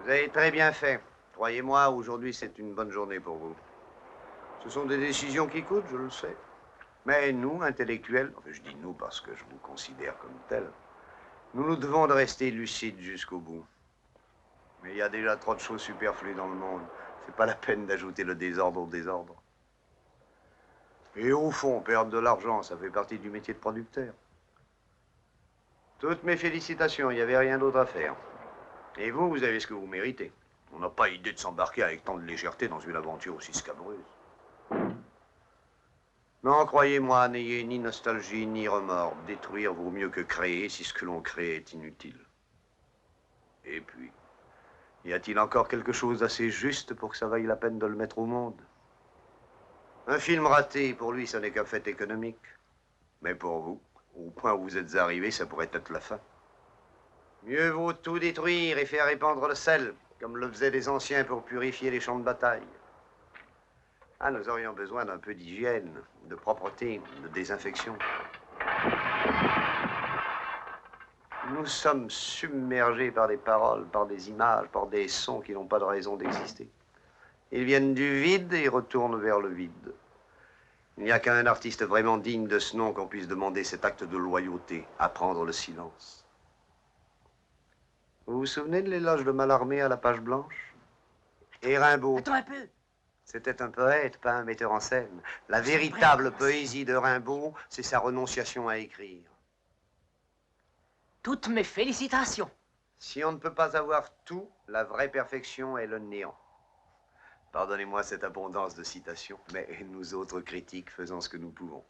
Vous avez très bien fait. Croyez-moi, aujourd'hui, c'est une bonne journée pour vous. Ce sont des décisions qui coûtent, je le sais. Mais nous, intellectuels, enfin, je dis nous parce que je vous considère comme tel, nous nous devons de rester lucides jusqu'au bout. Mais il y a déjà trop de choses superflues dans le monde. C'est pas la peine d'ajouter le désordre au désordre. Et au fond, perdre de l'argent, ça fait partie du métier de producteur. Toutes mes félicitations, il n'y avait rien d'autre à faire. Et vous, vous avez ce que vous méritez. On n'a pas idée de s'embarquer avec tant de légèreté dans une aventure aussi scabreuse. Non, croyez-moi, n'ayez ni nostalgie ni remords. Détruire vaut mieux que créer si ce que l'on crée est inutile. Et puis, y a-t-il encore quelque chose d'assez juste pour que ça vaille la peine de le mettre au monde? Un film raté, pour lui, ça n'est qu'un fait économique. Mais pour vous, au point où vous êtes arrivé, ça pourrait être la fin. Mieux vaut tout détruire et faire répandre le sel, comme le faisaient les anciens pour purifier les champs de bataille. Ah, nous aurions besoin d'un peu d'hygiène, de propreté, de désinfection. Nous sommes submergés par des paroles, par des images, par des sons qui n'ont pas de raison d'exister. Ils viennent du vide et retournent vers le vide. Il n'y a qu'à un artiste vraiment digne de ce nom qu'on puisse demander cet acte de loyauté, apprendre le silence. Vous vous souvenez de l'éloge de Mallarmé à la page blanche? Et Rimbaud? Attends un peu. C'était un poète, pas un metteur en scène. La véritable poésie de Rimbaud, c'est sa renonciation à écrire. Toutes mes félicitations. Si on ne peut pas avoir tout, la vraie perfection est le néant. Pardonnez-moi cette abondance de citations, mais nous autres critiques faisons ce que nous pouvons.